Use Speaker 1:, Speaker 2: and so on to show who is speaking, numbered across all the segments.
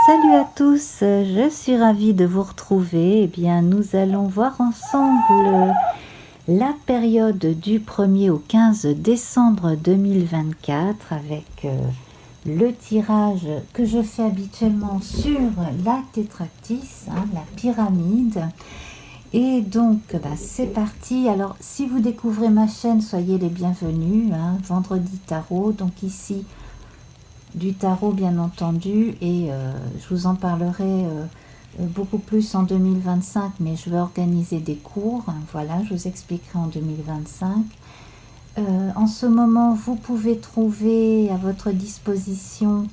Speaker 1: Salut à tous, je suis ravie de vous retrouver. Eh bien, nous allons voir ensemble la période du 1er au 15 décembre 2024 avec le tirage que je fais habituellement sur la tétractys, la pyramide. Et donc, c'est parti. Alors, si vous découvrez ma chaîne, soyez les bienvenus. Vendredi Tarot, donc ici, du tarot bien entendu, et je vous en parlerai beaucoup plus en 2025, mais je vais organiser des cours, voilà, je vous expliquerai en 2025. En ce moment, vous pouvez trouver à votre disposition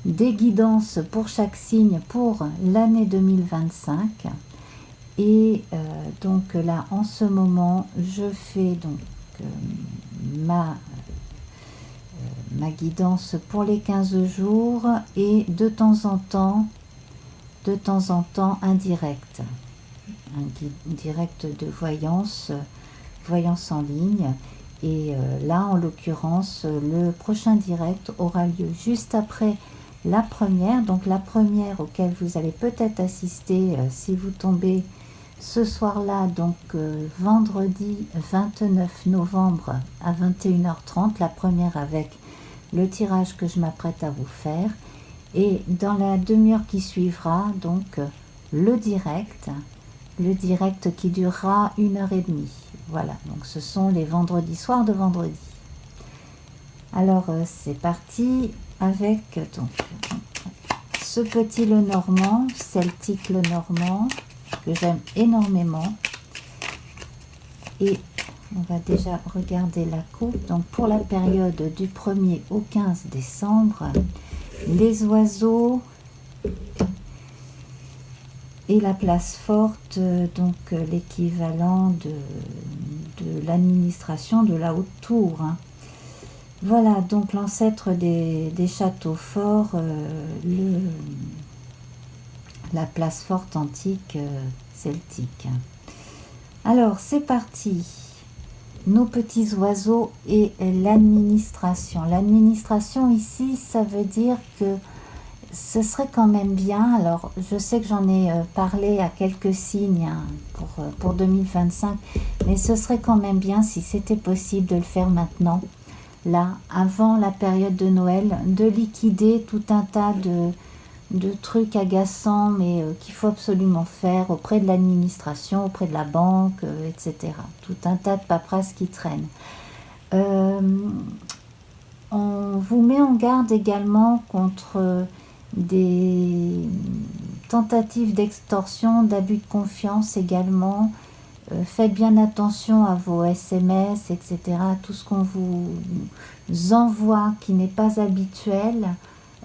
Speaker 1: des guidances pour chaque signe pour l'année 2025. Et donc là, en ce moment, je fais donc ma guidance pour les 15 jours et de temps en temps un direct, de voyance en ligne. Et là, en l'occurrence, le prochain direct aura lieu juste après la première, donc la première auquel vous allez peut-être assister si vous tombez ce soir-là, donc vendredi 29 novembre à 21h30, la première avec le tirage que je m'apprête à vous faire, et dans la demi-heure qui suivra, donc le direct qui durera 1h30. Voilà, donc ce sont les vendredis soirs de vendredi. Alors c'est parti avec donc ce petit Lenormand, celtique Lenormand, que j'aime énormément. Et on va déjà regarder la coupe. Donc pour la période du 1er au 15 décembre, les oiseaux et la place forte, donc l'équivalent de l'administration de la haute tour. Voilà, donc l'ancêtre des châteaux forts, la place forte antique celtique. Alors c'est parti. Nos petits oiseaux et l'administration. L'administration ici, ça veut dire que ce serait quand même bien, alors je sais que j'en ai parlé à quelques signes pour 2025, mais ce serait quand même bien si c'était possible de le faire maintenant, là, avant la période de Noël, de liquider tout un tas de trucs agaçants, mais qu'il faut absolument faire auprès de l'administration, auprès de la banque, etc. Tout un tas de paperasses qui traînent. On vous met en garde également contre des tentatives d'extorsion, d'abus de confiance également. Faites bien attention à vos SMS, etc. Tout ce qu'on vous envoie qui n'est pas habituel.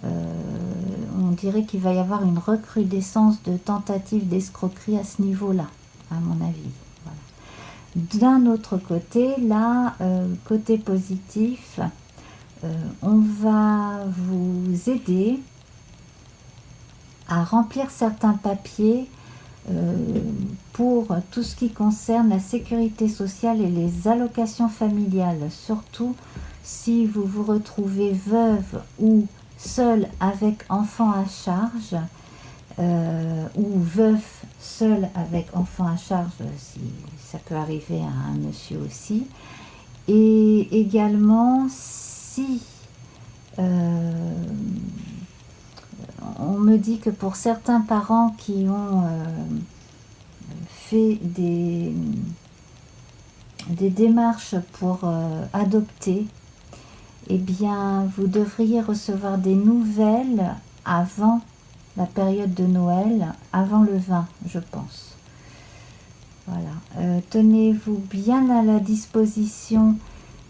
Speaker 1: On dirait qu'il va y avoir une recrudescence de tentatives d'escroquerie à ce niveau-là, à mon avis. Voilà. D'un autre côté, là, côté positif, on va vous aider à remplir certains papiers pour tout ce qui concerne la sécurité sociale et les allocations familiales, surtout si vous vous retrouvez veuve ou seule avec enfant à charge, ou veuf seul avec enfant à charge, si ça peut arriver à un monsieur aussi. Et également, si on me dit que pour certains parents qui ont fait des démarches pour adopter, eh bien, vous devriez recevoir des nouvelles avant la période de Noël, avant le 20, je pense. Voilà. Tenez-vous bien à la disposition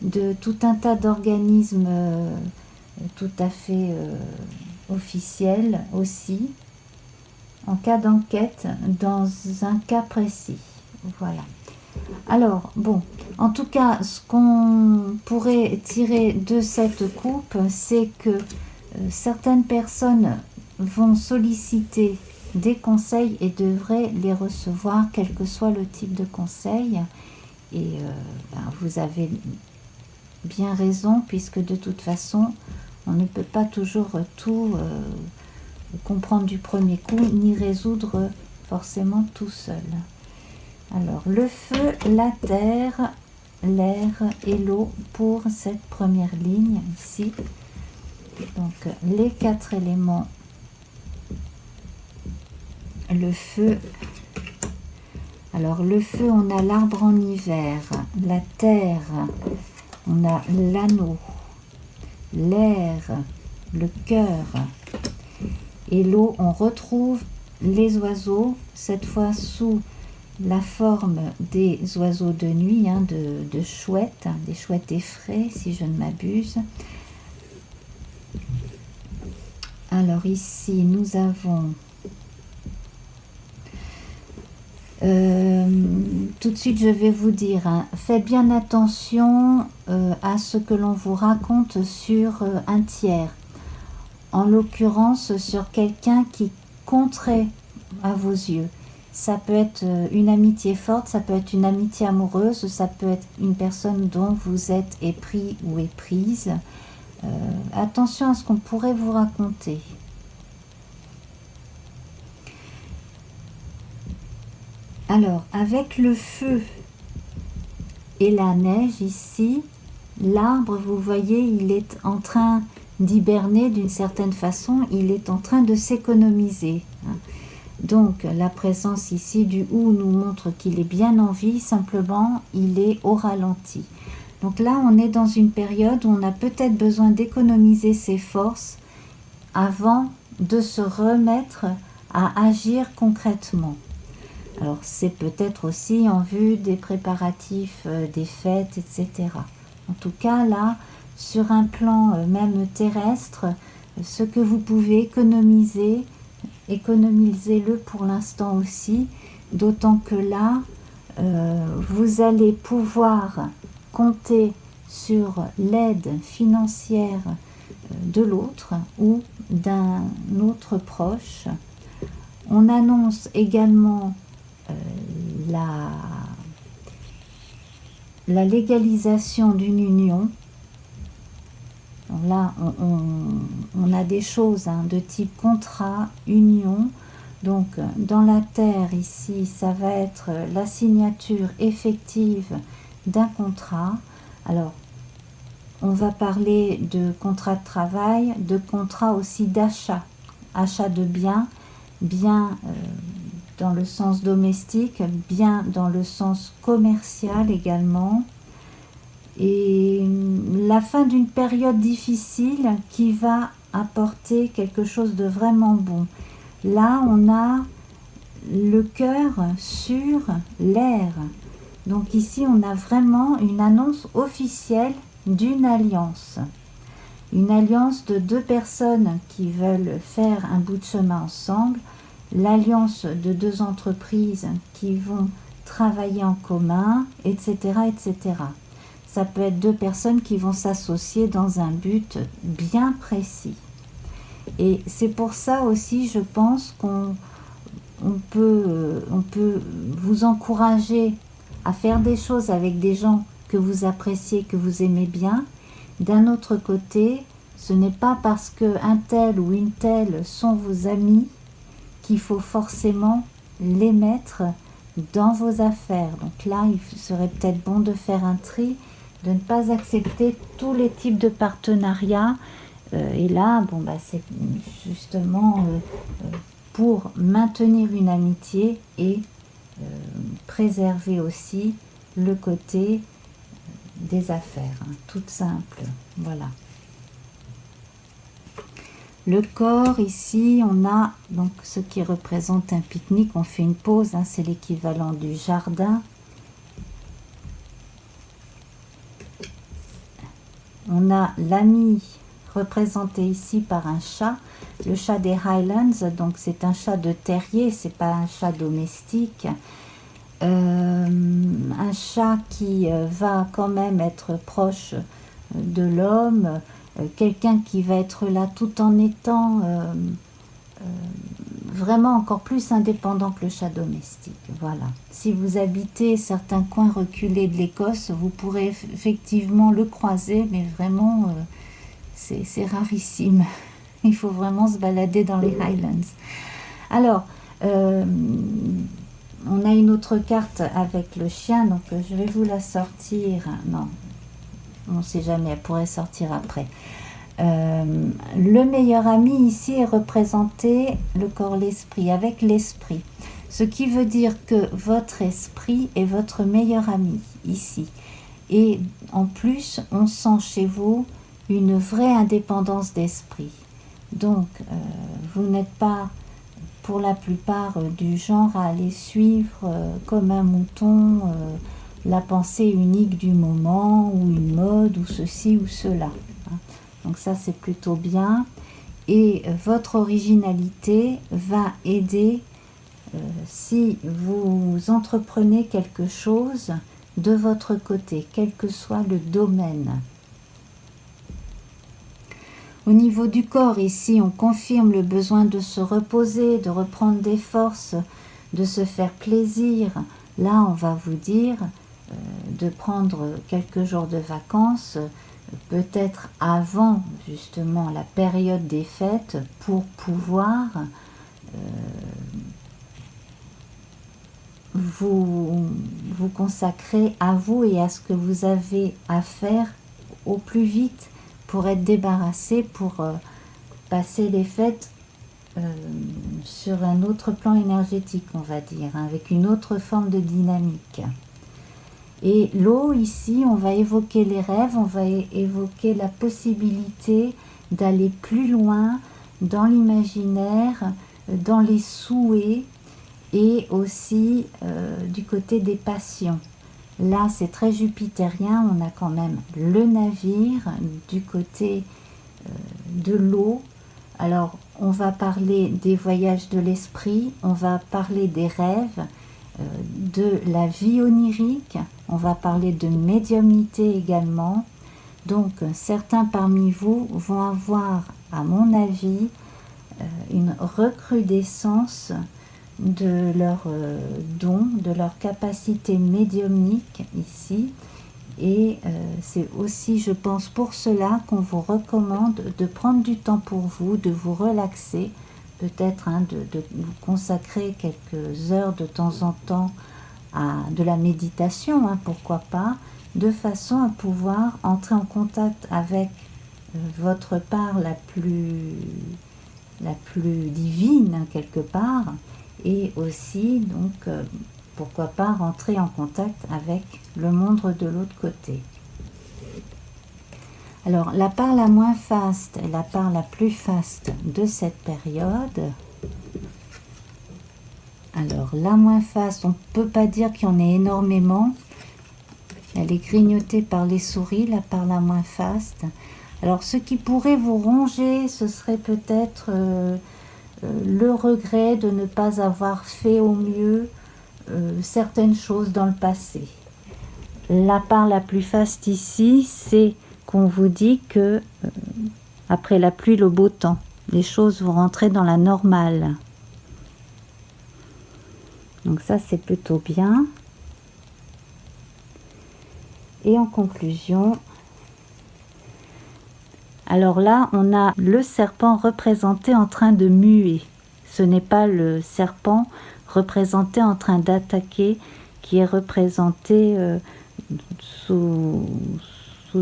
Speaker 1: de tout un tas d'organismes tout à fait officiels aussi, en cas d'enquête, dans un cas précis. Voilà. Alors, bon, en tout cas, ce qu'on pourrait tirer de cette coupe, c'est que certaines personnes vont solliciter des conseils et devraient les recevoir, quel que soit le type de conseil. Et vous avez bien raison, puisque de toute façon, on ne peut pas toujours tout comprendre du premier coup, ni résoudre forcément tout seul. Alors, le feu, la terre, l'air et l'eau pour cette première ligne ici. Donc, les 4 éléments. Le feu. Alors, le feu, on a l'arbre en hiver. La terre, on a l'anneau. L'air, le cœur. Et l'eau, on retrouve les oiseaux, cette fois sous la forme des oiseaux de nuit, hein, de chouettes, des chouettes effraies, si je ne m'abuse. Alors ici, nous avons... tout de suite, je vais vous dire, hein, faites bien attention à ce que l'on vous raconte sur un tiers. En l'occurrence, sur quelqu'un qui compterait à vos yeux. Ça peut être une amitié forte, ça peut être une amitié amoureuse, ça peut être une personne dont vous êtes épris ou éprise. Attention à ce qu'on pourrait vous raconter. Alors, avec le feu et la neige ici, l'arbre, vous voyez, il est en train d'hiberner d'une certaine façon, il est en train de s'économiser. Donc, la présence ici du ou nous montre qu'il est bien en vie, simplement, il est au ralenti. Donc là, on est dans une période où on a peut-être besoin d'économiser ses forces avant de se remettre à agir concrètement. Alors, c'est peut-être aussi en vue des préparatifs, des fêtes, etc. En tout cas, là, sur un plan même terrestre, ce que vous pouvez économiser, économisez-le pour l'instant aussi, d'autant que là, vous allez pouvoir compter sur l'aide financière de l'autre ou d'un autre proche. On annonce également la légalisation d'une union. Donc là, on a des choses de type contrat, union. Donc, dans la terre, ici, ça va être la signature effective d'un contrat. Alors, on va parler de contrat de travail, de contrat aussi d'achat. Achat de biens, biens dans le sens domestique, biens dans le sens commercial également. Et la fin d'une période difficile qui va apporter quelque chose de vraiment bon. Là, on a le cœur sur l'air. Donc ici, on a vraiment une annonce officielle d'une alliance. Une alliance de 2 personnes qui veulent faire un bout de chemin ensemble. L'alliance de 2 entreprises qui vont travailler en commun, etc., etc. Ça peut être 2 personnes qui vont s'associer dans un but bien précis. Et c'est pour ça aussi, je pense qu'on peut vous encourager à faire des choses avec des gens que vous appréciez, que vous aimez bien. D'un autre côté, ce n'est pas parce qu'un tel ou une telle sont vos amis qu'il faut forcément les mettre dans vos affaires. Donc là, il serait peut-être bon de faire un tri, de ne pas accepter tous les types de partenariats. Et là, c'est justement pour maintenir une amitié et préserver aussi le côté des affaires, tout simple. Voilà. Le corps, ici, on a donc ce qui représente un pique-nique. On fait une pause, c'est l'équivalent du jardin. On a l'ami représenté ici par un chat, le chat des Highlands, donc c'est un chat de terrier, c'est pas un chat domestique. Un chat qui va quand même être proche de l'homme, quelqu'un qui va être là tout en étant vraiment encore plus indépendant que le chat domestique. Voilà. Si vous habitez certains coins reculés de l'Écosse, vous pourrez effectivement le croiser, mais vraiment c'est rarissime. Il faut vraiment se balader dans les Highlands. Alors, on a une autre carte avec le chien, donc je vais vous la sortir. Non, on ne sait jamais, elle pourrait sortir après. Le meilleur ami ici est représenté le corps, l'esprit, avec l'esprit. Ce qui veut dire que votre esprit est votre meilleur ami ici. Et en plus, on sent chez vous une vraie indépendance d'esprit. Donc, vous n'êtes pas, pour la plupart, du genre à aller suivre comme un mouton la pensée unique du moment, ou une mode, ou ceci ou cela. Donc ça, c'est plutôt bien. Et votre originalité va aider si vous entreprenez quelque chose de votre côté, quel que soit le domaine. Au niveau du corps, ici, on confirme le besoin de se reposer, de reprendre des forces, de se faire plaisir. Là, on va vous dire de prendre quelques jours de vacances, peut-être avant justement la période des fêtes, pour pouvoir vous consacrer à vous et à ce que vous avez à faire au plus vite pour être débarrassé, pour passer les fêtes sur un autre plan énergétique, on va dire, avec une autre forme de dynamique. Et l'eau, ici, on va évoquer les rêves, on va évoquer la possibilité d'aller plus loin dans l'imaginaire, dans les souhaits, et aussi du côté des passions. Là, c'est très jupitérien, on a quand même le navire du côté de l'eau. Alors, on va parler des voyages de l'esprit, on va parler des rêves, de la vie onirique, on va parler de médiumnité également. Donc, certains parmi vous vont avoir, à mon avis, une recrudescence de leurs dons, de leur capacité médiumnique ici. Et c'est aussi, je pense, pour cela qu'on vous recommande de prendre du temps pour vous, de vous relaxer, peut-être de vous consacrer quelques heures de temps en temps à de la méditation, pourquoi pas, de façon à pouvoir entrer en contact avec votre part la plus divine, quelque part, et aussi, donc, pourquoi pas rentrer en contact avec le monde de l'autre côté. Alors, la part la moins faste et la part la plus faste de cette période. Alors, la moins faste, on ne peut pas dire qu'il y en ait énormément. Elle est grignotée par les souris, la part la moins faste. Alors, ce qui pourrait vous ronger, ce serait peut-être le regret de ne pas avoir fait au mieux certaines choses dans le passé. La part la plus faste ici, c'est qu'on vous dit que après la pluie, le beau temps, les choses vont rentrer dans la normale. Donc ça, c'est plutôt bien. Et en conclusion, alors là, on a le serpent représenté en train de muer. Ce n'est pas le serpent représenté en train d'attaquer qui est représenté sous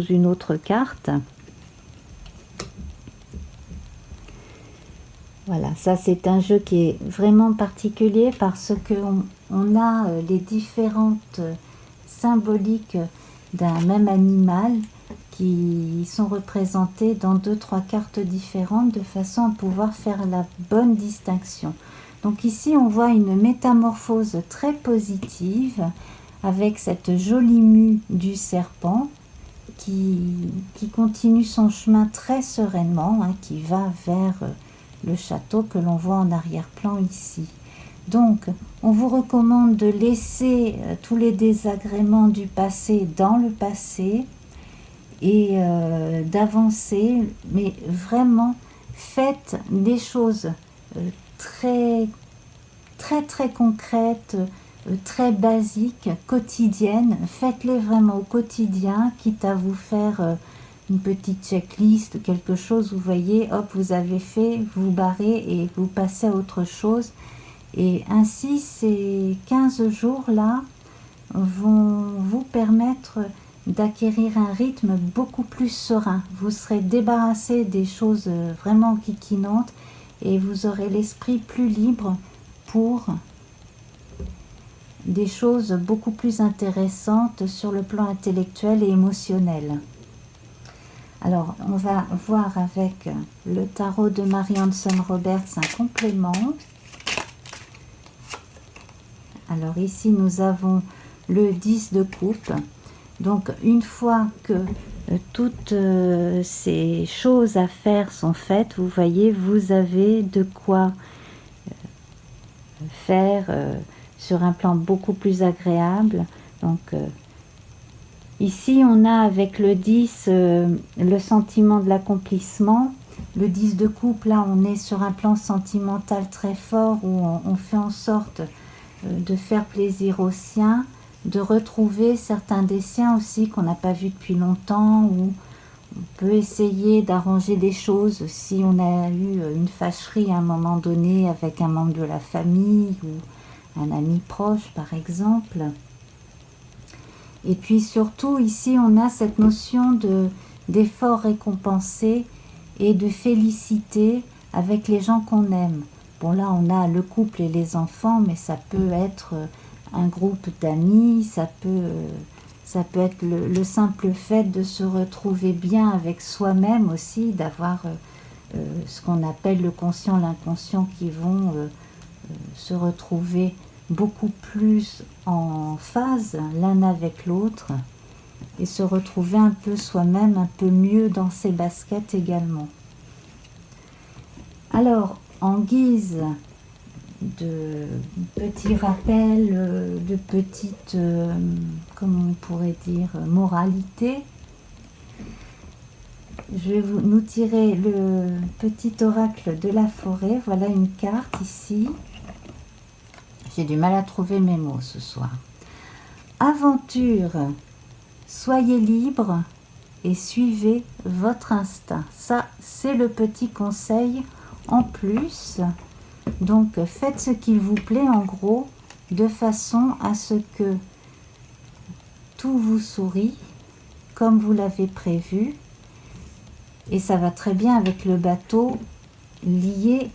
Speaker 1: une autre carte. Voilà, ça c'est un jeu qui est vraiment particulier parce qu'on a les différentes symboliques d'un même animal qui sont représentées dans 2-3 cartes différentes de façon à pouvoir faire la bonne distinction. Donc ici on voit une métamorphose très positive avec cette jolie mue du serpent qui continue son chemin très sereinement, qui va vers le château que l'on voit en arrière-plan ici. Donc, on vous recommande de laisser tous les désagréments du passé dans le passé et d'avancer, mais vraiment faites des choses très concrètes, très basiques, quotidiennes. Faites-les vraiment au quotidien, quitte à vous faire une petite checklist, quelque chose, vous voyez, hop, vous avez fait, vous barrez et vous passez à autre chose. Et ainsi, ces 15 jours-là vont vous permettre d'acquérir un rythme beaucoup plus serein. Vous serez débarrassé des choses vraiment kikinantes et vous aurez l'esprit plus libre pour des choses beaucoup plus intéressantes sur le plan intellectuel et émotionnel. Alors, on va voir avec le tarot de Mary Hanson Roberts un complément. Alors ici, nous avons le 10 de coupe. Donc, une fois que toutes ces choses à faire sont faites, vous voyez, vous avez de quoi faire sur un plan beaucoup plus agréable. Donc, ici, on a avec le 10 le sentiment de l'accomplissement. Le 10 de coupe, là, on est sur un plan sentimental très fort où on fait en sorte de faire plaisir aux siens, de retrouver certains des siens aussi qu'on n'a pas vus depuis longtemps, ou on peut essayer d'arranger des choses si on a eu une fâcherie à un moment donné avec un membre de la famille ou un ami proche par exemple. Et puis surtout ici on a cette notion d'effort récompensé et de félicité avec les gens qu'on aime. Bon là on a le couple et les enfants, mais ça peut être un groupe d'amis, ça peut être le simple fait de se retrouver bien avec soi-même aussi, d'avoir ce qu'on appelle le conscient, l'inconscient qui vont se retrouver beaucoup plus en phase l'un avec l'autre et se retrouver un peu soi-même, un peu mieux dans ses baskets également. Alors, en guise de petits rappels, de petites, comment on pourrait dire, moralité, je vais nous tirer le petit oracle de la forêt. Voilà une carte ici. J'ai du mal à trouver mes mots ce soir. Aventure, soyez libre et suivez votre instinct. Ça, c'est le petit conseil en plus. Donc, faites ce qu'il vous plaît en gros, de façon à ce que tout vous sourit comme vous l'avez prévu. Et ça va très bien avec le bateau lié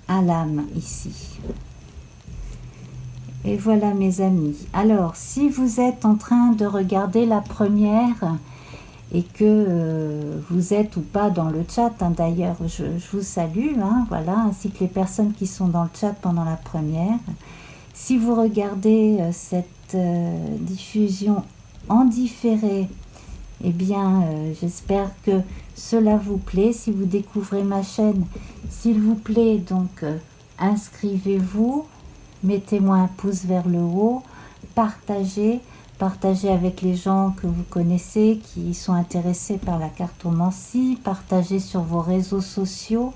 Speaker 1: à l'âme ici. Et voilà mes amis. Alors, si vous êtes en train de regarder la première et que vous êtes ou pas dans le chat, hein, d'ailleurs, je vous salue, hein, voilà, ainsi que les personnes qui sont dans le chat pendant la première. Si vous regardez cette diffusion en différé, eh bien, j'espère que cela vous plaît. Si vous découvrez ma chaîne, s'il vous plaît, donc, inscrivez-vous, mettez-moi un pouce vers le haut, partagez avec les gens que vous connaissez, qui sont intéressés par la cartomancie, partagez sur vos réseaux sociaux.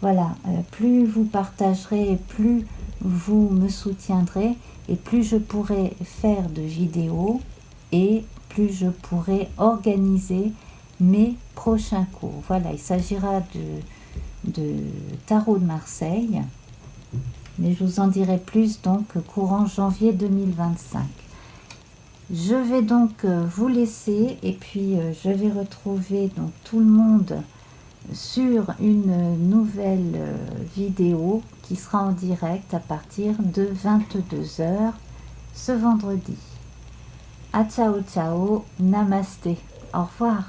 Speaker 1: Voilà, plus vous partagerez, plus vous me soutiendrez, et plus je pourrai faire de vidéos, et plus je pourrai organiser mes prochains cours. Voilà, il s'agira de Tarot de Marseille, mais je vous en dirai plus donc courant janvier 2025. Je vais donc vous laisser et puis je vais retrouver donc tout le monde sur une nouvelle vidéo qui sera en direct à partir de 22 h ce vendredi. A ciao ciao, namasté, au revoir.